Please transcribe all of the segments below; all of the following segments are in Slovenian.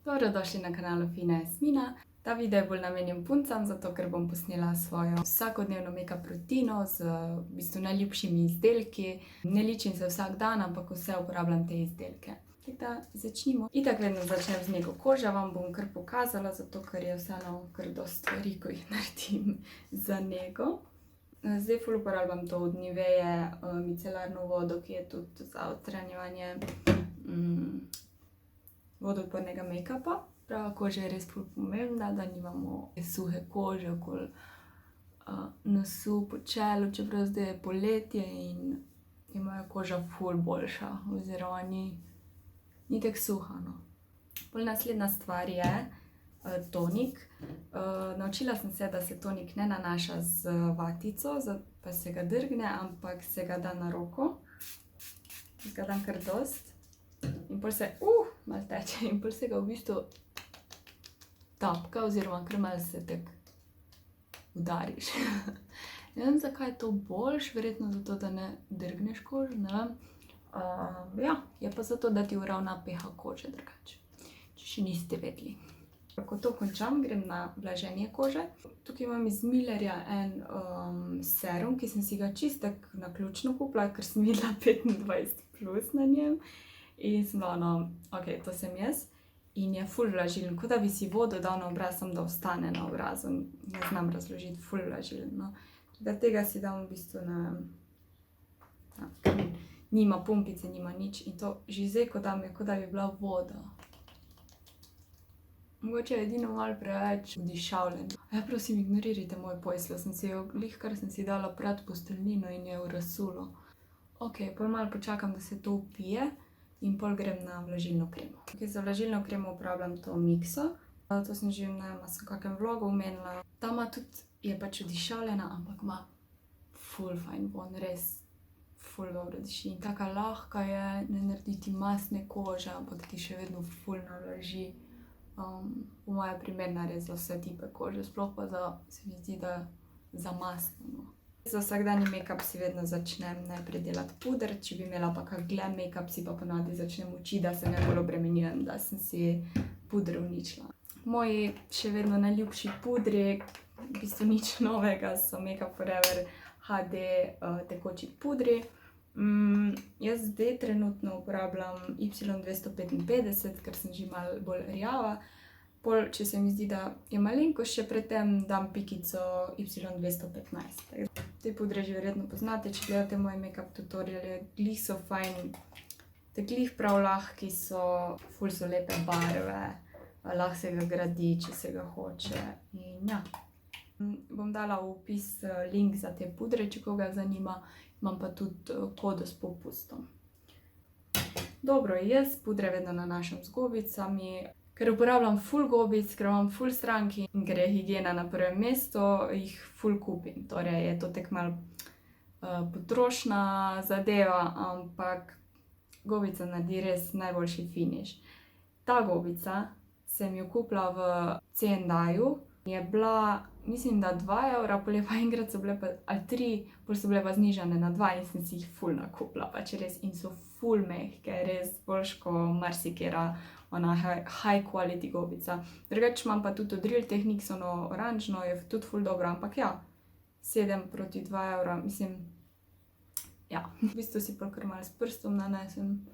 Dobrodošli na kanalu Fina Jasmina. Ta video je bolj namenjen puncam, zato ker bom posnela svojo vsakodnevno make-up rutino z v bistvu najljubšimi izdelki. Ne ličim se vsak dan, ampak vse uporabljam te izdelke. Tako da začnimo. Itak vedno začnem z nego kože, vam bom kar pokazala, zato ker je vseeno kar dosti stvari, ko jih naredim za nego. Zdaj ful uporabljam to od Niveje micelarno vodo, ki je tudi za odstranjevanje vodoodpornega make-upa. Prava koža je res ful pomembna, da nimamo suhe kože okoli nosu, po čelu, čeprav zdaj je poletje in je moja koža ful boljša, oziroma ni tako suha, no. Pol naslednja stvar je tonik. Naučila sem se, da se tonik ne nanaša z vatico, pa se ga drgne, ampak se ga da na roko. Ga dam kar dosti. In pol se, malo teče, in pol se ga v bistvu tapka, oziroma kar malo se tako udariš. Ne vem, zakaj je to boljše, verjetno zato, da ne drgneš kože, ne vem. Ja, je pa zato, da ti uravna pH kože drugače, če še niste vedeli. Ko to končam, grem na vlaženje kože. Tukaj imam iz Millerja en serum, ki sem si ga čisto tako naključno kupila, ker sem videla 25+ na njem. In sem bila, okej, to sem jaz. In je ful vlažilen, kot da bi si vodo dal na obraz, samo da ostane na obrazu. Ne znam razložiti, ful vlažilen, no. Tega si dam v bistvu ker nima pumpice, nima nič. In to že zdaj, ko dam, je kot da bi bila voda. Mogoče je edino malo preveč odišavljen. Prosim, ignorirajte moj poslo, sem si jo glihkar sem si dala pred posteljnino in je v razsulo. Okej, pol malo počakam, da se to vpije in pol grem na vlažilno kremo. Za vlažilno kremo uporabljam to Mixo. To sem že, ne vem, sem v kakem vlogu omenila. Ta ima tudi, je pač odišavljena, ampak ima ful fajn vonj, res ful dobro diši. In taka lahka je, ne naredi ti mastne kože, ampak ti še vedno ful navlaži. Po moje primerna res za vse tipe kože, sploh pa se mi zdi, da za mastno, no. Za vsakdanji make-up si vedno začnem najprej delati puder, če bi imela pa kak glam make-up, si pa ponavadi začnem oči, da se ne bolj obremenjujem, da sem si puder uničila. Moji še vedno najljubši pudri, v bistvu nič novega, so Make Up For Ever HD tekoči pudri. Jaz zdaj trenutno uporabljam Y255, ker sem že malo bolj rjava. Pol, če se mi zdi, da je malenkost še pred tem, dam pikico Y215. Te pudre že verjetno poznate, če gledate moje make-up tutoriale, glih so fajn, te glih prav lahki so, ful so lepe barve, lahko se ga gradi, če se ga hoče. In ja, bom dala v opis link za te pudre, če koga zanima. Imam pa tudi kodo s popustom. Dobro, jaz pudre vedno nanašam z gobicami, ker uporabljam ful gobic, ker imam ful strank in ker je higiena na prvem mestu, jih ful kupim. Torej je to tako malo potrošna zadeva, ampak gobica naredi res najboljši finiš. Ta gobica sem jo kupila v C&A-ju. Je bila, mislim, da 2 evra, pol je pa enkrat so bile pa, ali 3, pol so bile pa znižane na 2 in sem si jih ful nakupila, pač res, in so ful mehke, res boljše ko marsikera ona high quality gobica. Drugače imam pa tudi od Real Techniques ono oranžno, je tudi ful dobro, ampak ja, 7 proti 2 evra, mislim, ja. V bistvu si pol kar malo s prstom nanesem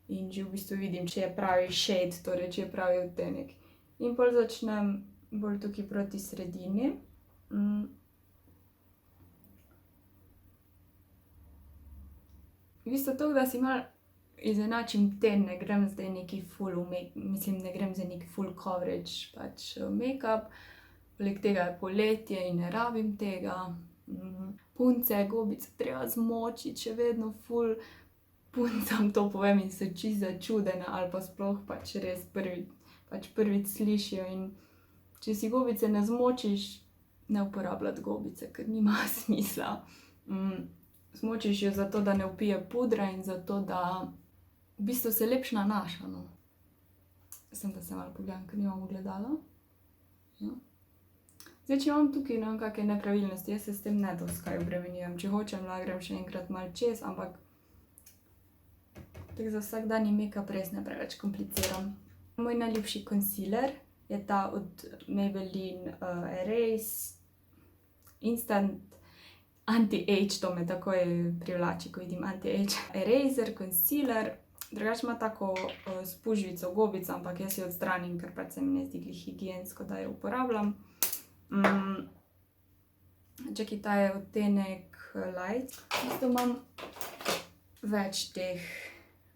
in že v bistvu vidim, če je pravi shade, torej če je pravi odtenek. In pol začnem bolj tukaj proti sredini. V bistvu to, da si malo izenačim ten, ne grem zdaj neki ful ne grem zdaj neki ful coverage pač make-up. Poleg tega je poletje in ne rabim tega. Punce, gobice treba zmočiti, še vedno ful puncam to povem in so čisto začudene ali pa sploh pač res prvič slišijo. In če si gobice ne zmočiš, ne uporabljati gobice, ker nima smisla. Zmočiš jo zato, da ne vpije pudra in zato, da v bistvu se lepše nanaša, no. Samo da se malo pogledam, ker nimam ogledala. Ja. Zdaj, če imam tukaj, ne vem, kake nepravilnosti, jaz se s tem ne dosti kaj obremenjujem. Če hočem, lahko grem še enkrat malo čez, ampak tako za vsakdanji make-up res ne preveč kompliciram. Moj najljubši concealer je ta od Maybelline Erase Instant Anti-Age, to me takoj privlači, ko vidim Anti-Age. Eraser, concealer, drugače ima tako spužvico, gobico, ampak jaz jo odstranim, ker pač se mi ne zdi glih higiensko, da jo uporabljam. Čakaj, ta je odtenek Light. V bistvu imam več teh.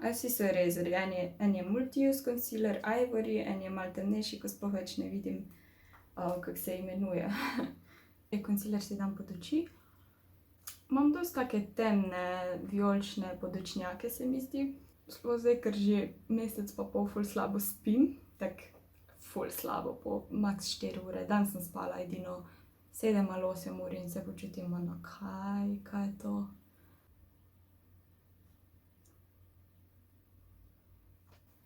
Vsi so eraserji, en je multi-use concealer Ivory, en je malo temnejši, ko sploh več ne vidim, kako se imenuje. Concealer si dam pod oči. Imam dosti take temne, vijolične podočnjake, se mi zdi. Sploh zdaj, ker že mesec pa pol ful slabo spim, tako ful slabo, po max 4 ure. Dan sem spala edino 7 ali 8 ur in se počutim, no kaj je to?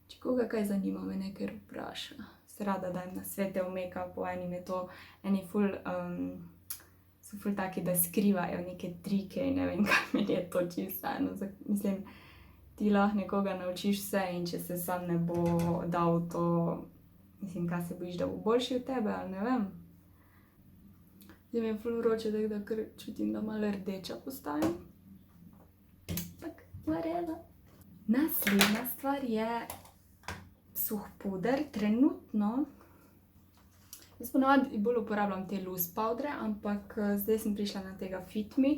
Če koga kaj zanima, me nekaj vpraša. Se rada dajem nasvete o make-upu, enim je to, eni so ful taki, da skrivajo neke trike in ne vem, kaj meni je to čisto eno. Mislim, ti lahko nekoga naučiš vse in če se sam ne bo dal to, mislim, kaj se bojiš, da bo boljši od tebe, ali ne vem. Zdaj mi je ful vroče, tako da kar čutim, da malo rdeča postajam. Tak, whatever. Naslednja stvar je suh puder. Trenutno, jaz ponavadi bolj uporabljam te loose powdre, ampak zdaj sem prišla na tega Fit Me.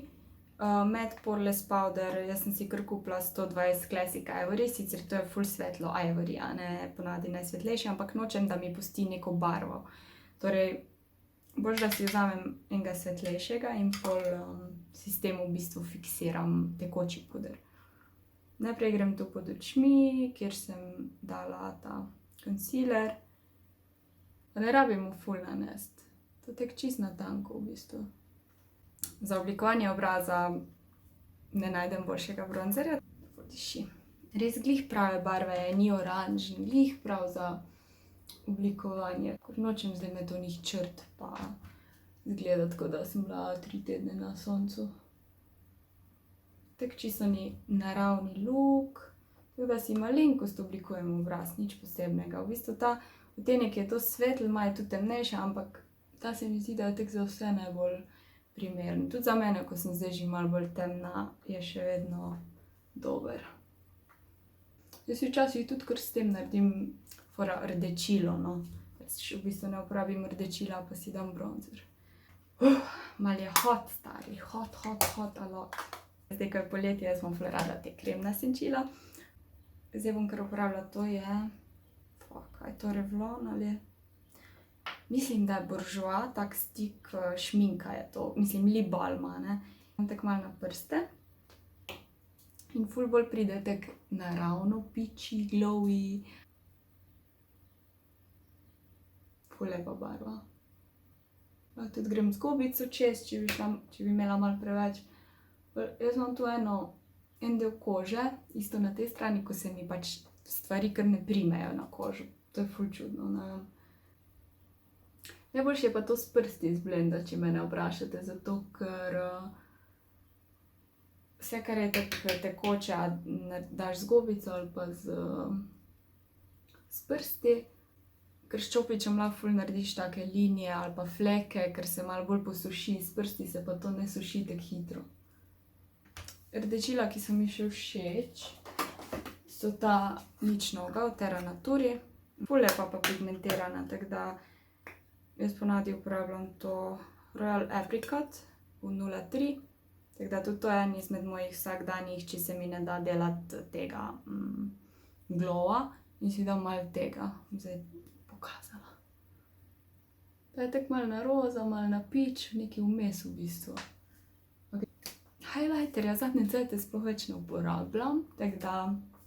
Matte Poreless Powder, jaz sem si kar kupila 120 Classic Ivory, sicer to je ful svetlo Ivory, a ne ponavadi najsvetlejši, ampak nočem, da mi pusti neko barvo. Torej, boljše, da si vzamem enega svetlejšega in pol si s tem v bistvu fiksiram tekoči puder. Najprej grem tu pod očmi, kjer sem dala ta concealer. Ne rabim mu ful nanesti, to tek čisto na tanko v bistvu. Za oblikovanje obraza ne najdem boljšega bronzerja. Diši. Res glih prave barve je, ni oranžen, glih prav za oblikovanje. Ker nočem zdaj imeti onih črt pa izgledati, kot da sem bila 3 tedne na soncu. Tek čisto ni naravni look, tako da si malenkost oblikujem obraz, nič posebnega. V bistvu ta odtenek je to svetl, malo je tudi temnejša, ampak ta se mi zdi, da je tek za vse najbolj primeren. Tudi za mene, ko sem zdaj že malo bolj temna, je še vedno dober. Jaz si včasih tudi kar s tem naredim fora rdečilo, no. V bistvu ne uporabim rdečila, pa si dam bronzer. Malo je hot, stari, hot a lot. Zdaj, ko je poletje, jaz bom ful rada te kremna senčila. Zdaj bom kar uporabljala, to je, kaj je to, Revlon ali je? Mislim, da je Bourjois, tak stik šminka je to, mislim lip balma, ne. Imam tako malo na prste. In ful bolj pride tak naravno peachy, glowy. Ful lepa barva. Tudi grem z gobico čez, če bi imela malo preveč. Jaz imam tu en del kože, isto na tej strani, ko se mi pač stvari kar ne primejo na kožo. To je ful čudno, ne vem. Najboljše je pa to s prsti zblendati, če mene vprašate, zato ker vse, kar je tako tekoče, daš z gobico ali pa s prsti, ker s čopičem lahko ful narediš take linije ali pa fleke, ker se malo bolj posuši, s prsti se pa to ne suši tako hitro. Rdečila, ki so mi še všeč, so ta Nič noga od Terra Naturi. Ful lepa pa pigmentirana, tako da jaz ponavadi uporabljam to Royal Apricot v 03. Tako da tudi to je en izmed mojih vsakdanjih, če se mi ne da delati tega glowa in si dam malo tega. Zdaj pokazala. To je tako malo na roza, malo na peach, nekaj vmes v bistvu. Highlighterja zadnje cajte sploh več ne uporabljam, tako da,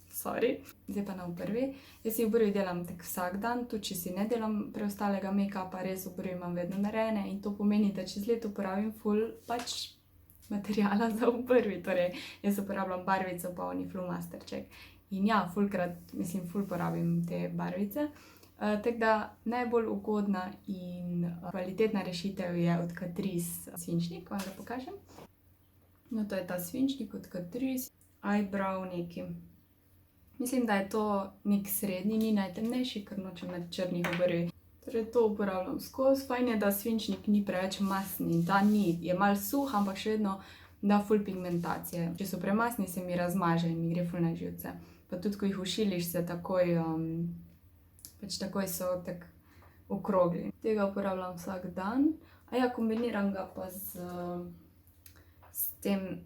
sorry. Zdaj pa na obrvi. Jaz si obrvi delam tako vsak dan, tudi če si ne delam preostalega make-upa, res obrvi imam vedno narejene in to pomeni, da čez leto uporabim ful pač materijala za obrvi. Torej, jaz uporabljam barvico pa oni flomasterček. In ja, fulkrat, mislim, ful porabim te barvice. Tako da najbolj ugodna in kvalitetna rešitev je od Catrice svinčnik, vam ga pokažem. No, to je ta svinčnik od Catrice, eyebrow neki. Mislim, da je to nek srednji, ni najtemnejši, ker nočem imeti črnih obrvi. Torej to uporabljam skozi. Fajn je, da svinčnik ni preveč masten in ta ni, je malo suh, ampak še vedno da ful pigmentacije. Če so premasni, se mi razmaže in mi gre ful na živce. Pa tudi, ko jih ošiliš, se takoj, pač takoj so tako okrogli. Tega uporabljam vsak dan. Kombiniram ga pa s tem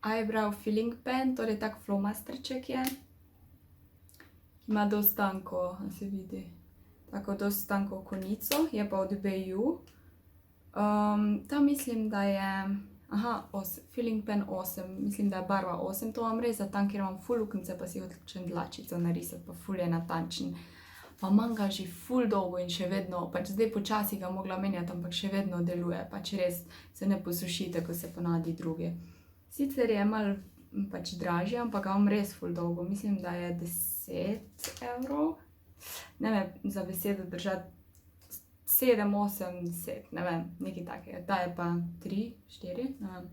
eyebrow filling pen, torej tak flomasterček je. Ima dosti tanko, a se vidi, tako dosti tanko konico, je pa od Beju. Ta mislim, da je, filling pen 8, mislim, da je barva 8, to imam res za tam, kjer imam ful luknjice, pa si hočem dlačico narisati, pa ful je natančen. Pa imam ga že ful dolgo in še vedno, pač zdaj počasi ga mogla menjati, ampak še vedno deluje, pač res se ne posuši, tako se ponavadi drugi. Sicer je malo pač dražji, ampak ga imam res ful dolgo, mislim, da je 10 evrov. Ne vem, za besedo držati 7, 8, 10, ne vem, nekaj takega. Ta je pa 3, 4, ne vem.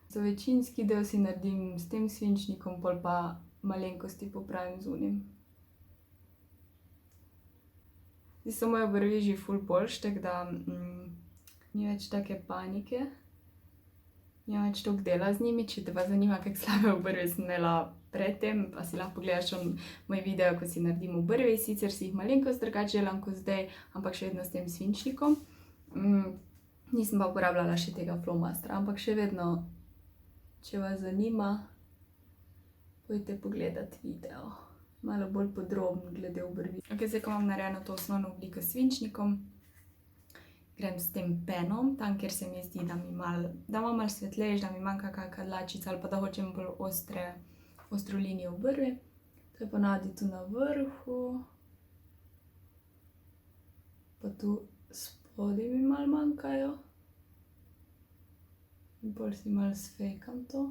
Za večinski del si naredim s tem svinčnikom, pol pa malenkosti popravim z unim. Zdaj so moje obrvi že ful boljše, tako da ni več take panike. Nimam več toliko dela z njimi, če te pa zanima, kako slabe obrvi sem imela pred tem, pa si lahko pogledaš moj video, ko si naredim obrvi. Sicer si jih malenkost drugače delam kot zdaj, ampak še vedno s tem svinčnikom. Nisem pa uporabljala še tega flomastra, ampak še vedno, če vas zanima, pojdite pogledat video. Malo bolj podrobno glede obrvi. Zdaj, ko imam narejeno to osnovno obliko s svinčnikom, grem s tem penom, tam, kjer se mi zdi, da ima malo svetlejš, da mi manjka kakšna dlačica ali pa da hočem bolj ostro linijo obrvi. To je ponavadi tu na vrhu. Pa tu spodaj mi malo manjkajo. In pol si malo sfejkam to.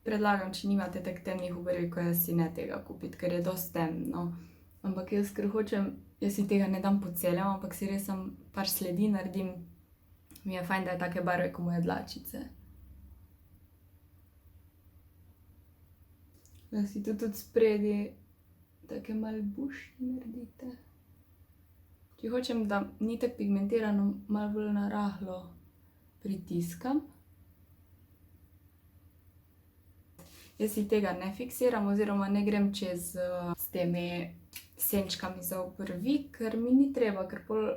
Predlagam, če nimate tako temnih obrvi, ko jaz, si ne tega kupiti, ker je dosti temno. Ampak jaz, ker hočem, jaz si tega ne dam po celem, ampak si res samo par sledi naredim. Mi je fajn, da je take barve ko moje dlačice. Da si tudi spredi take malo buške naredite. Če hočem, da ni tako pigmentirano, malo bolj na rahlo pritiskam. Jaz si tega ne fiksiram oziroma ne grem čez s temi senčkami za obrvi, ker mi ni treba, ker pol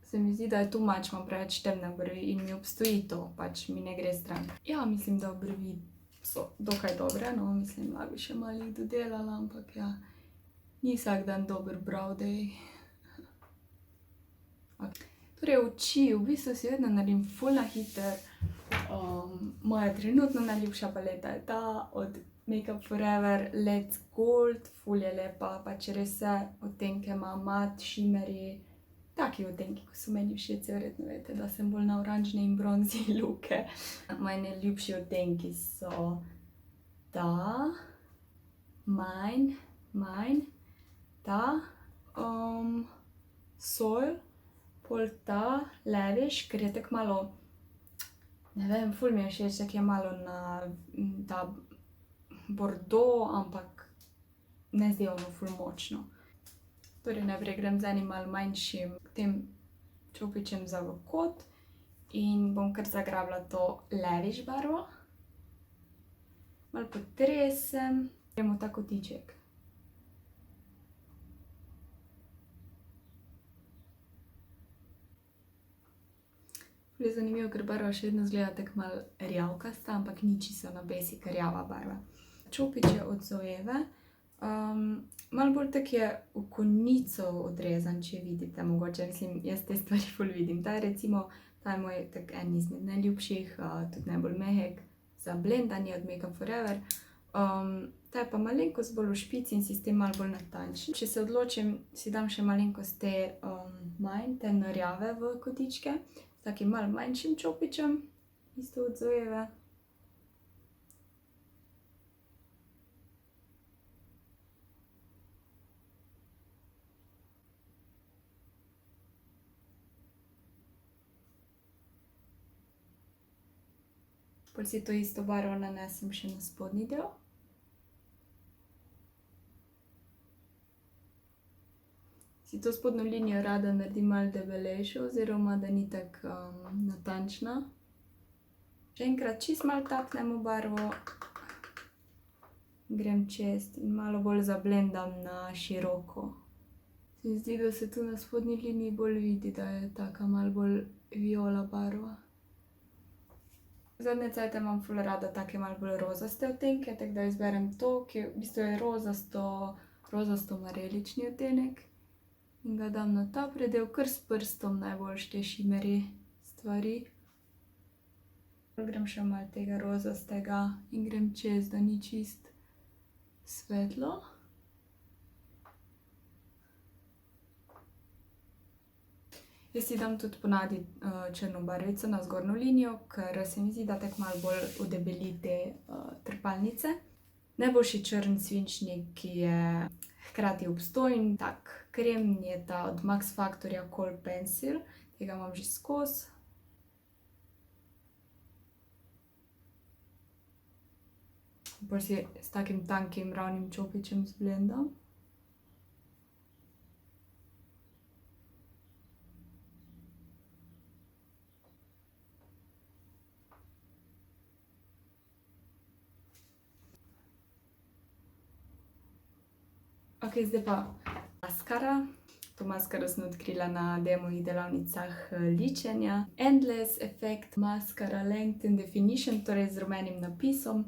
se mi zdi, da je too much, imam preveč temne obrvi in mi obstoji to, pač mi ne gre stran. Ja, mislim, da obrvi so dokaj dobre, no, mislim, lahko bi še malo jih dodelala, ampak ja, ni vsak dan dober brow day. Torej oči, v bistvu si vedno naredim ful na hitro. Moja trenutno najljubša paleta je ta od Make Up For Ever Let's Gold, ful je lepa, pač res vse odtenke ima, mat, šimerji, taki odtenki, ko so meni všeč, verjetno veste, da sem bolj na oranžne in bronzi luke. Moji najljubši odtenki so ta, mine, ta, Soil, pol ta, Lavish, ker je tako malo, ne vem, ful mi je všeč, tako je malo na ta bordo, ampak ne zdi ono ful močno. Torej najprej grem z enim malo manjšim tem čopičem za v kot in bom kar zagrabila to Lavish barvo. Malo potresem, gremo ta kotiček. Ful je zanimivo, ker barva še vedno izgleda tako malo rjavkasta, ampak ni čisto na basic rjava barva. Čopič je od Zoeve. Malo bolj tako je v konico odrezan, če vidite mogoče, mislim, jaz te stvari ful vidim. Ta je recimo, ta je moj tako en izmed najljubših, tudi najbolj mehek za blendanje od Make Up For Ever. Ta je pa malenkost bolj v špici in si s tem malo bolj natančen. Če se odločim, si dam še malenkost te Mine, temno rjave v kotičke, s takim malo manjšim čopičem, isto od Zoeve. Pol si to isto barvo nanesem še na spodnji del. Si to spodnjo linijo rada naredim malo debelejšo, oziroma da ni tako natančna. Še enkrat čist malo taknemo barvo. Grem čez in malo bolj zablendam na široko. Se mi zdi, da se tu na spodnji liniji bolj vidi, da je taka malo bolj viola barva. Zadnje cajte imam ful rada take malo bolj rozaste odtenke, tako da izberem to, ki v bistvu je rozasto-marelični odtenek. In ga dam na ta predel, kar s prstom najboljše te šimeri stvari. Grem še malo tega rozastega in grem čez, da ni čist svetlo. Jaz si dam tudi ponavadi črno barvico na zgornjo linijo, ker se mi zdi, da tako malo bolj udebeli te trepalnice. Najboljši črn svinčnik, ki je hkrati obstojen, tak krem, je ta od Max Factorja Kohl Pencil. Tega imam že skozi. Pol si s takim tankim ravnim čopičem zblendam. Ok, zdaj pa maskara. To maskaro sem odkrila na demovih delavnicah ličenja. Endless Effect Mascara Length and Definition, torej z rumenim napisom.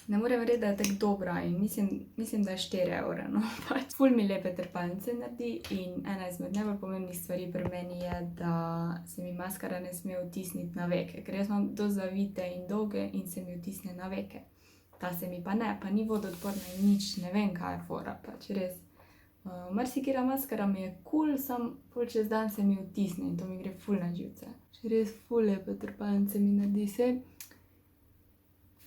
Ne morem verjeti, da je tako dobra in mislim, da je 4 evre, no. Ful mi lepe trepalnice naredi in ena izmed najbolj pomembnih stvari pri meni je, da se mi maskara ne sme vtisniti na veke, ker jaz imam dosti zavite in dolge in se mi vtisne na veke. Ta se mi pa ne, pa ni vodoodporna in nič, ne vem, kaj je fora, pač res. Marsikera maskara mi je kul, samo pol čez dan se mi vtisne in to mi gre ful na živce. Še res ful lepe trepalnice mi naredi. Saj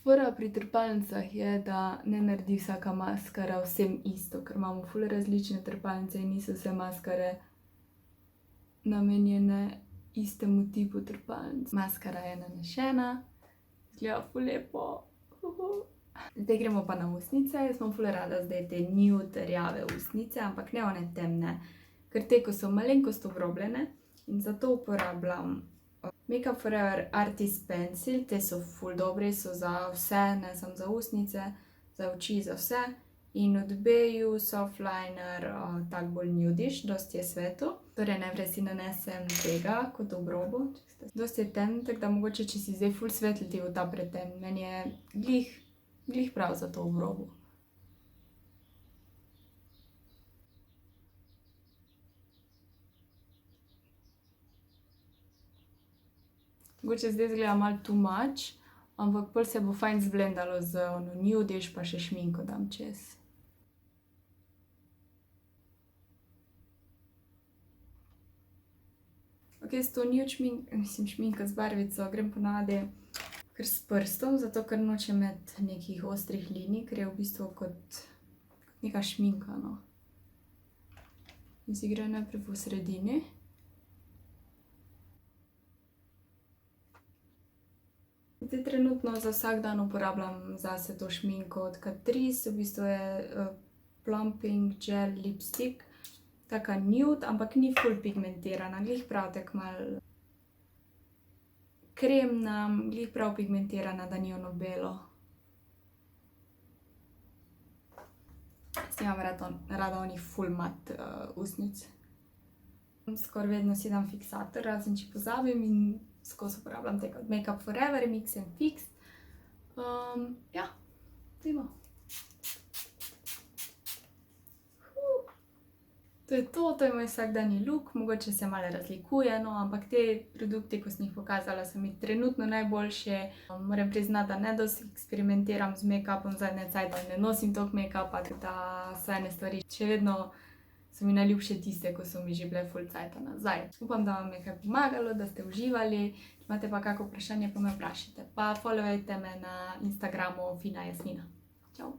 fora pri trepalnicah je, da ne naredi vsaka maskara vsem isto, ker imamo ful različne trepalnice in niso vse maskare namenjene istemu tipu trepalnic. Maskara je nanešena, izgleda ful lepo. Zdaj gremo pa na ustnice. Jaz imam ful rada zdaj te nude rjave ustnice, ampak ne one temne, ker te, ko so malenkost obrobljene, in zato uporabljam Make Up For Ever Artist Pencil. Te so ful dobri, so za vse, ne samo za ustnice, za oči, za vse. In od Beju Softliner, tak bolj nudiš, dosti je svetlo. Torej najprej si nanesem tega kot obrobo. Dosti je temen, tako da mogoče, če si zdaj ful svetl, ti bo ta pretemen. Meni je glih prav za to obrobo. Mogoče zdaj izgleda malo too much, ampak pol se bo fajn zblendalo z ono nudiš, pa še šminko dam čez. Ok, s to nude šminko z barvico grem ponavadi kar s prstom, zato ker nočem imeti nekih ostrih linij, ker je v bistvu kot neka šminka, no. In si gre najprej po sredini. Zdaj trenutno za vsak dan uporabljam zase to šminko od Catrice, v bistvu je Plumping Gel Lipstick. Taka nude, ampak ni ful pigmentirana, glih prav tako malo kremna, glih prav pigmentirana, da ni ono belo. Jaz imam rada onih ful mat ustnic. Skoraj vedno si dam fiksator, razen če pozabim, in skozi uporabljam tega od Make Up For Ever, Mix and Fix. Ja, dajmo. To je to, to je moj vsakdanji look, mogoče se malo razlikuje, no, ampak te produkti, ko sem jih pokazala, so mi trenutno najboljše. Moram priznati, da ne dosti eksperimentiram z make-upom zadnje cajte, ne nosim toliko make-upa, da so ene stvari še vedno so mi najljubše tiste, ko so mi že bile ful cajta nazaj. Upam, da vam je kaj pomagalo, da ste uživali. Če imate pa kako vprašanje, pa me vprašajte. Pa followajte me na Instagramu Fina Jasmina. Čau!